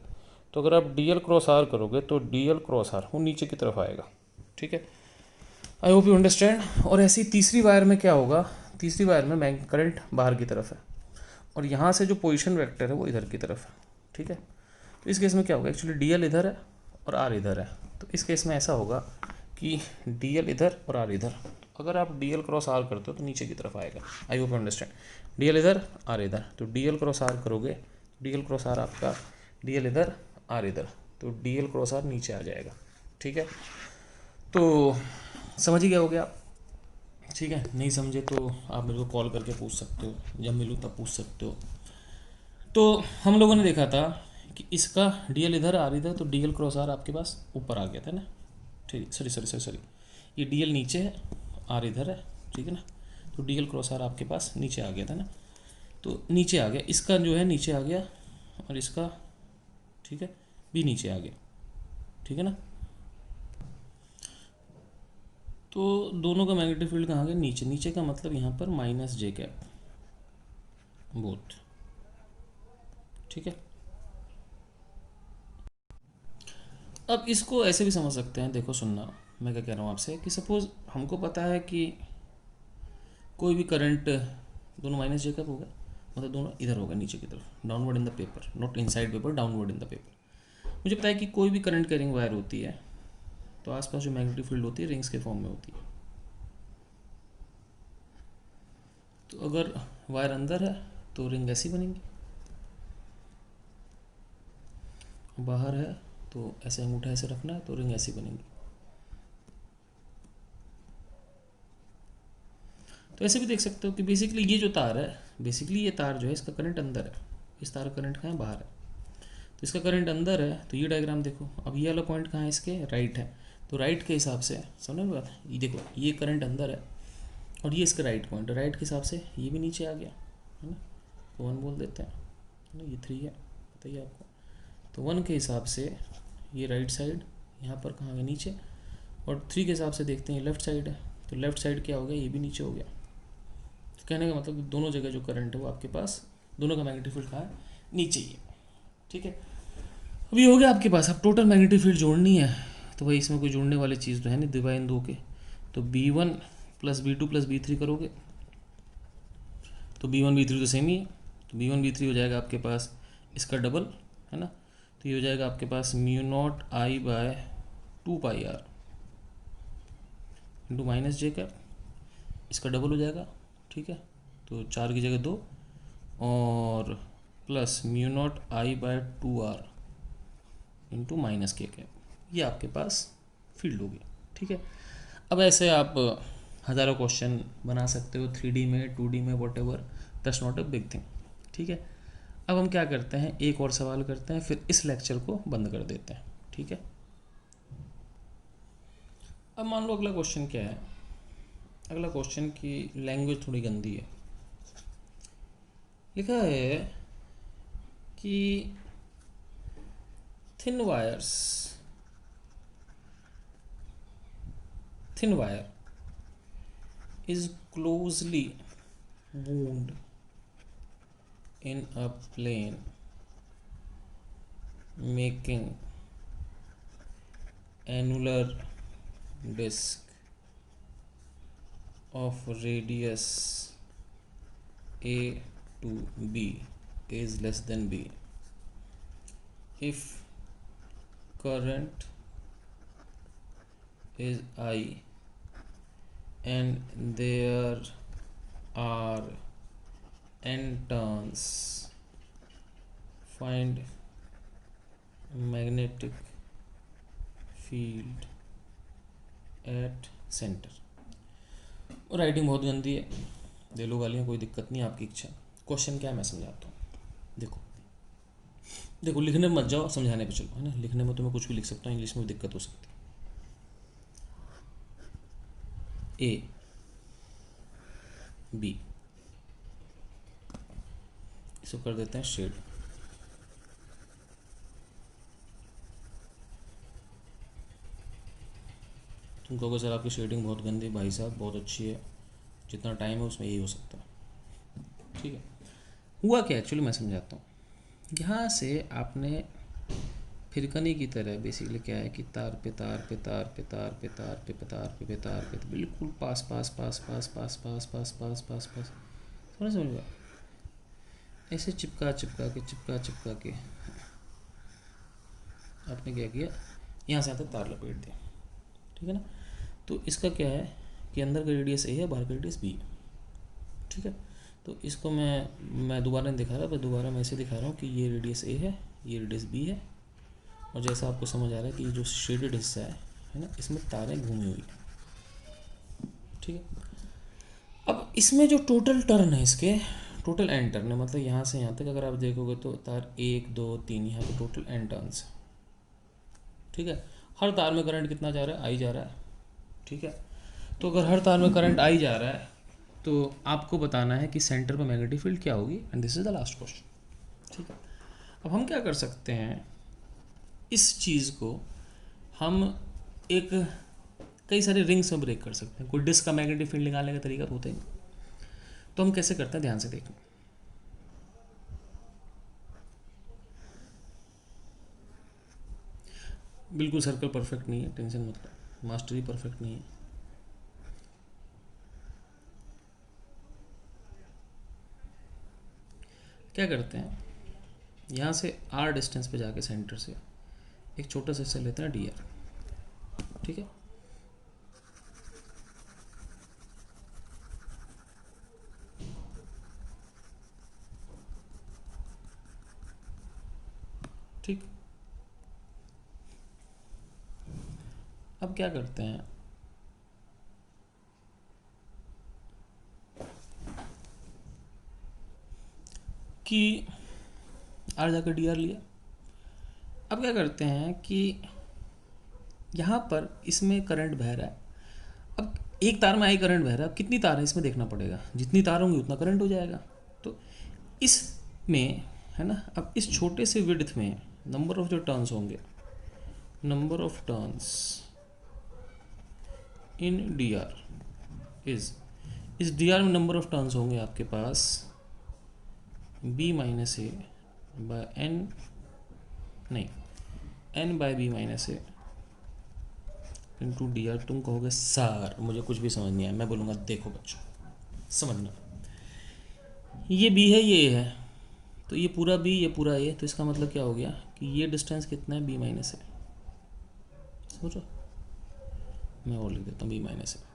तो अगर आप डीएल क्रॉस आर करोगे तो डीएल क्रॉस आर वो नीचे की तरफ आएगा, ठीक है। I hope you understand. और ऐसी तीसरी वायर में क्या होगा, तीसरी वायर में करंट बाहर की तरफ है, और यहाँ से जो पोजीशन वेक्टर है वो इधर की तरफ है, ठीक है। तो इस केस में क्या होगा, एक्चुअली डीएल इधर है और आर इधर है। तो इस केस में ऐसा होगा कि डीएल इधर और आर इधर। अगर आप डीएल क्रॉस आर करते हो तो नीचे की तरफ आएगा। I hope you understand. DL इधर, आर इधर, तो डीएल क्रॉस आर करोगे, डीएल क्रॉस आर आपका डीएल इधर, आर इधर, तो डीएल क्रॉस आर नीचे आ जाएगा, ठीक है। तो समझ ही गया हो गया, ठीक है। नहीं समझे तो आप मेरे को कॉल करके पूछ सकते हो, जब मिलूँ तब पूछ सकते हो। तो हम लोगों ने देखा था कि इसका डीएल इधर, आर इधर, तो डीएल क्रॉस आर आपके पास ऊपर आ गया था ना, ठीक। सॉरी, ये डीएल नीचे है, आर इधर है, ठीक है ना। तो डीएल क्रॉस आर आपके पास नीचे आ गया था ना, तो नीचे आ गया, इसका जो है नीचे आ गया, और इसका, ठीक है, भी नीचे आ गया, ठीक है ना। तो दोनों का मैग्नेटिक फील्ड कहाँ गया, नीचे। नीचे का मतलब यहाँ पर माइनस जे कैप बोथ, ठीक है। अब इसको ऐसे भी समझ सकते हैं, देखो सुनना मैं क्या कह रहा हूँ आपसे, कि सपोज हमको पता है कि कोई भी करंट, दोनों माइनस जे कैप होगा, मतलब दोनों इधर होगा नीचे की तरफ, downward in the paper, not inside paper, downward in the paper. मुझे पता है कि कोई भी करंट कैरिंग वायर होती है तो आसपास जो मैग्नेटिक फील्ड होती है रिंग्स के फॉर्म में होती है। तो अगर वायर अंदर है तो रिंग ऐसी बनेंगी, बाहर है तो ऐसे अंगूठा ऐसे रखना है तो रिंग ऐसी बनेगी। तो ऐसे भी देख सकते हो कि बेसिकली ये जो तार है, बेसिकली ये तार जो है इसका करंट अंदर है, इस तार का करंट कहाँ है, बाहर है। तो इसका करंट अंदर है, तो ये डायग्राम देखो, अब ये वाला पॉइंट कहाँ है, इसके राइट है। तो राइट के हिसाब से समझ में बात, ये देखो ये करंट अंदर है और ये इसका राइट पॉइंट, राइट के हिसाब से ये भी नीचे आ गया, है ना। तो 1 बोल देते हैं, है ना, ये 3 है, बताइए आपको। तो 1 के हिसाब से ये राइट साइड यहाँ पर कहाँ गया, नीचे, और 3 के हिसाब से देखते हैं ये लेफ्ट साइड है, तो लेफ्ट साइड क्या हो गया, ये भी नीचे हो गया। तो कहने का मतलब दोनों जगह जो करंट है वो आपके पास, दोनों का मैग्नेटिक फील्ड कहाँ है, नीचे ही है, ठीक है। अभी हो गया आपके पास, अब टोटल मैग्नेटिक फील्ड जोड़नी है, तो भाई इसमें कोई जोड़ने वाली चीज़ तो है नहीं, दिवाई इन दो के। तो B1 + B2 + B3 करोगे तो B1 B3 तो सेम ही है, तो B1 B3 हो जाएगा आपके पास इसका डबल, है ना। तो ये हो जाएगा आपके पास μ0I/2πr इंटू माइनस जे कैप, इसका डबल हो जाएगा, ठीक है। तो 4 की जगह 2 और प्लस μ0I/2r इंटू माइनस के कैप, ये आपके पास फील्ड हो गया, ठीक है। अब ऐसे आप हज़ारों क्वेश्चन बना सकते हो 3D में 2D में whatever, that's not a big thing, ठीक है। अब हम क्या करते हैं, एक और सवाल करते हैं, फिर इस लेक्चर को बंद कर देते हैं, ठीक है। अब मान लो अगला क्वेश्चन क्या है, अगला क्वेश्चन की लैंग्वेज थोड़ी गंदी है। लिखा है कि thin wire is closely wound in a plane making annular disk of radius a to b is less than b if current is I and there are n turns, find magnetic field at center। Writing बहुत गंदी है, दे लो गालियाँ, कोई दिक्कत नहीं, आपकी इच्छा। Question क्या है मैं समझाता हूँ। देखो लिखने में मत जाओ, समझाने पे चलो, है ना। लिखने में तो मैं कुछ भी लिख सकता हूँ, इंग्लिश में भी दिक्कत हो सकती है। ए बी, इसको कर देते हैं शेड। तुम कहोगे सर आपकी शेडिंग बहुत गंदी, भाई साहब बहुत अच्छी है, जितना टाइम है उसमें यही हो सकता है, ठीक है। हुआ क्या एक्चुअली मैं समझाता हूँ। यहाँ से आपने फिरकनी की तरह बेसिकली क्या है कि तार पे तार पे तार पे तार पे तार पे तार पे तार पे बिल्कुल पास पास पास पास पास पास पास पास पास पास थोड़ा समझ गया, ऐसे चिपका चिपका के आपने क्या किया, यहाँ से आते तार लपेट दिया, ठीक है ना। तो इसका क्या है कि अंदर का रेडियस ए है, बाहर का रेडियस बी है, ठीक है। तो इसको मैं दोबारा नहीं दिखा रहा, मैं दोबारा मैं ऐसे दिखा रहा हूँ कि ये रेडियस ए है, ये रेडियस बी है, और जैसा आपको समझ आ रहा है कि जो शेडेड हिस्सा है ना, इसमें तारें घूमी हुई है, ठीक है। अब इसमें जो टोटल टर्न है, इसके टोटल एन टर्न है, मतलब यहाँ से यहाँ तक अगर आप देखोगे तो तार 1 2 3 यहाँ पे टोटल एन टर्न्स है, ठीक है। हर तार में करंट कितना जा रहा है, आई जा रहा है, ठीक है। तो अगर हर तार में करंट आई जा रहा है तो आपको बताना है कि सेंटर पर मैग्नेटिक फील्ड क्या होगी, and this is the last question, ठीक है। अब हम क्या कर सकते हैं, इस चीज़ को हम एक कई सारे रिंग्स में ब्रेक कर सकते हैं। कोई डिस्क का मैग्नेटिक फील्ड निकालने का तरीका तो होता ही नहीं, तो हम कैसे करते हैं ध्यान से देखना। बिल्कुल सर्कल परफेक्ट नहीं है, टेंशन मत लो, मास्टरी परफेक्ट नहीं है। क्या करते हैं, यहाँ से r डिस्टेंस पे जाके सेंटर से एक छोटा सा हिस्सा लेते हैं dr, ठीक है। ठीक, अब क्या करते हैं, कि r जाकर dr लिया। अब क्या करते हैं कि यहाँ पर इसमें करंट बह रहा है, अब एक तार में आई करंट बह रहा है, अब कितनी तार है इसमें देखना पड़ेगा, जितनी तार होंगी उतना करंट हो जाएगा। तो इसमें है ना, अब इस छोटे से विड्थ में नंबर ऑफ जो टर्न्स होंगे, number of turns in dr is, इस dr में नंबर ऑफ टर्न्स होंगे आपके पास b माइनस ए बाय एन, नहीं n bye B minus A into dr। तुम कहोगे सर मुझे कुछ भी समझ नहीं आया, मैं बोलूँगा देखो बच्चों समझना, ये बी है, ये ए है, तो ये पूरा बी, ये पूरा ए, तो इसका मतलब क्या हो गया कि ये डिस्टेंस कितना है, बी माइनस है। समझ रहे हो, मैं और लिख देता हूँ बी माइनस है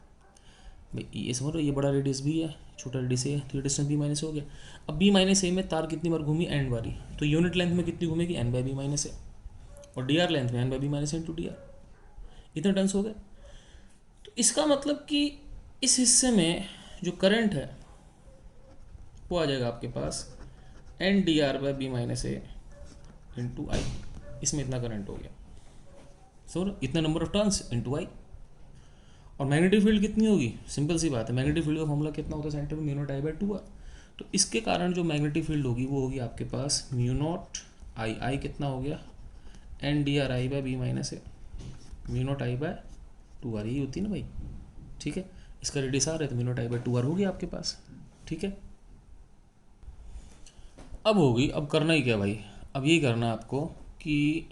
भाई, ये समझ रहे हो, ये बड़ा रेडियस बी है, छोटा रेडियस ए है, तो ये डिस्टेंस बी माइनस हो गया। अब बी माइनस ए में तार कितनी बार घूमी, एन बारी, तो यूनिट लेंथ में कितनी घूमेगी, N by B minus A, और डी आर लेंथ में N by B minus into D R, इतने टर्न्स हो गए। तो इसका मतलब कि इस हिस्से में जो करंट है वो आ जाएगा आपके पास N D R by B minus A into I, इसमें इतना करंट हो गया। सो इतना number of turns into I. और मैग्नेटिक फील्ड कितनी होगी, सिंपल सी बात है, मैग्नेटिक फील्ड का फॉर्मूला कितना होता है, सेंटर में mu not I by two R. तो इसके कारण जो मैग्नेटिक फील्ड होगी वो होगी आपके पास म्यू नॉट आई, आई कितना हो गया, N D R I by B minus A, mu not I by two R, यही होती है ना भाई, ठीक है। इसका रेडियस आर है तो mu not I by two R होगी आपके पास, ठीक है। अब होगी, अब करना ही क्या भाई, अब यही करना है आपको कि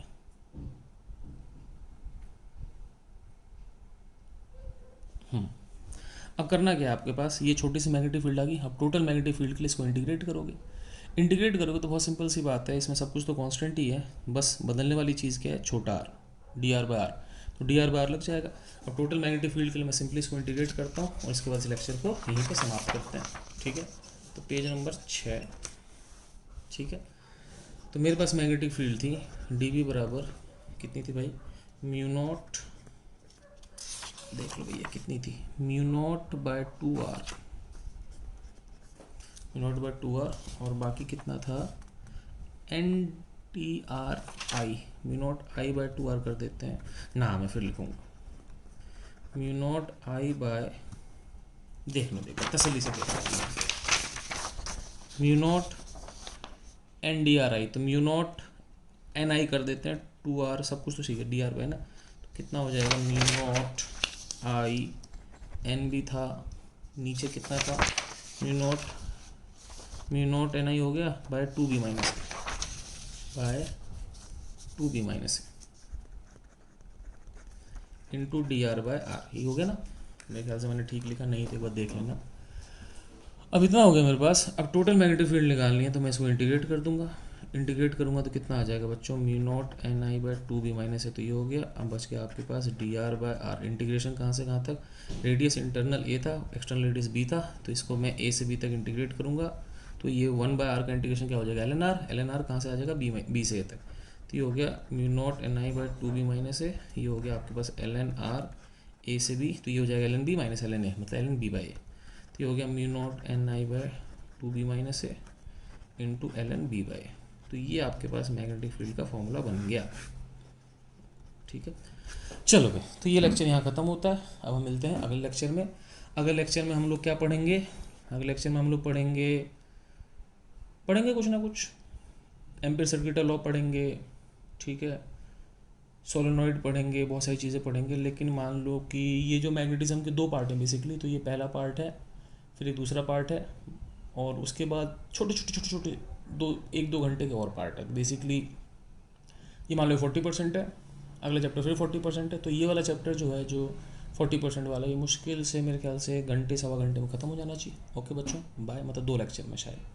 अब करना क्या है आपके पास, ये छोटी सी मैग्नेटिक फील्ड आ गई, अब टोटल मैग्नेटिक फील्ड के लिए इसको इंटीग्रेट करोगे। इंटीग्रेट करोगे तो बहुत सिंपल सी बात है, इसमें सब कुछ तो कांस्टेंट ही है, बस बदलने वाली चीज़ क्या है, छोटा R, D R by R, तो डी आर बाय आर लग जाएगा। अब टोटल मैग्नेटिक फील्ड के लिए मैं सिंपली इसको इंटीग्रेट करता हूँ और इसके बाद इस लेक्चर को यहीं पे समाप्त करते हैं, ठीक है। तो पेज नंबर 6, ठीक है। तो मेरे पास मैग्नेटिक फील्ड थी डी बी बराबर कितनी थी भाई, म्यू नॉट, देख लो भैया कितनी थी, mu naught by two R, mu naught by two R, और बाकी कितना था, N T R I, mu not I by two R कर देते हैं ना, मैं फिर लिखूँगा म्यू नॉट आई बाय, देख लो देखो तसल्ली से देखो, mu not an D R आई, तो म्यू नॉट एन आई कर देते हैं, टू आर सब कुछ तो ठीक है, डी आर बाय ना, तो कितना हो जाएगा, म्यू नॉट आई एन भी था, नीचे कितना था, म्यू नॉट एन आई हो गया by two B minus, by two B minus into D R by R, ये हो गया ना, मेरे ख्याल से मैंने ठीक लिखा, नहीं तो एक बार देख लेना। अब इतना हो गया मेरे पास, अब टोटल मैग्नेटिक फील्ड निकालनी है तो मैं इसको इंटीग्रेट कर दूंगा, इंटीग्रेट करूंगा तो कितना आ जाएगा बच्चों, mu not N I by two B minus है, तो ये हो गया। अब बच गया आपके पास D R by R, integration कहाँ से कहाँ तक, रेडियस इंटरनल ए था, एक्सटर्नल रेडियस बी था, तो इसको मैं ए से बी तक इंटीग्रेट करूँगा, तो ये वन बाय आर का इंटीग्रेशन क्या हो जाएगा, एल एन आर कहाँ से आ जाएगा, बी से ए तक, तो ये हो गया mu not N I by two B minus है, ये हो गया आपके पास एल एन आर ए से बी, तो ये हो जाएगा L N B minus L N A, मतलब L N B by A, तो ये हो गया mu not N I by two B minus A into L N B by, तो ये आपके पास मैग्नेटिक फील्ड का फॉर्मूला बन गया, ठीक है। चलो भाई, तो ये लेक्चर यहाँ ख़त्म होता है, अब हम मिलते हैं अगले लेक्चर में। अगले लेक्चर में हम लोग क्या पढ़ेंगे, अगले लेक्चर में हम लोग पढ़ेंगे कुछ ना कुछ एम्पीयर सर्किट लॉ पढ़ेंगे, ठीक है, सोलेनॉइड पढ़ेंगे, बहुत सारी चीज़ें पढ़ेंगे। लेकिन मान लो कि ये जो मैग्नेटिज्म के दो पार्ट हैं बेसिकली, तो ये पहला पार्ट है, फिर एक दूसरा पार्ट है, और उसके बाद छोटे छोटे एक दो घंटे के और पार्ट है बेसिकली। ये मान लो 40% है, अगला चैप्टर फिर 40% है, तो ये वाला चैप्टर जो है, जो 40% वाला, ये मुश्किल से मेरे ख्याल से घंटे सवा घंटे में ख़त्म हो जाना चाहिए। ओके बच्चों, बाय, मतलब 2 लेक्चर में शायद।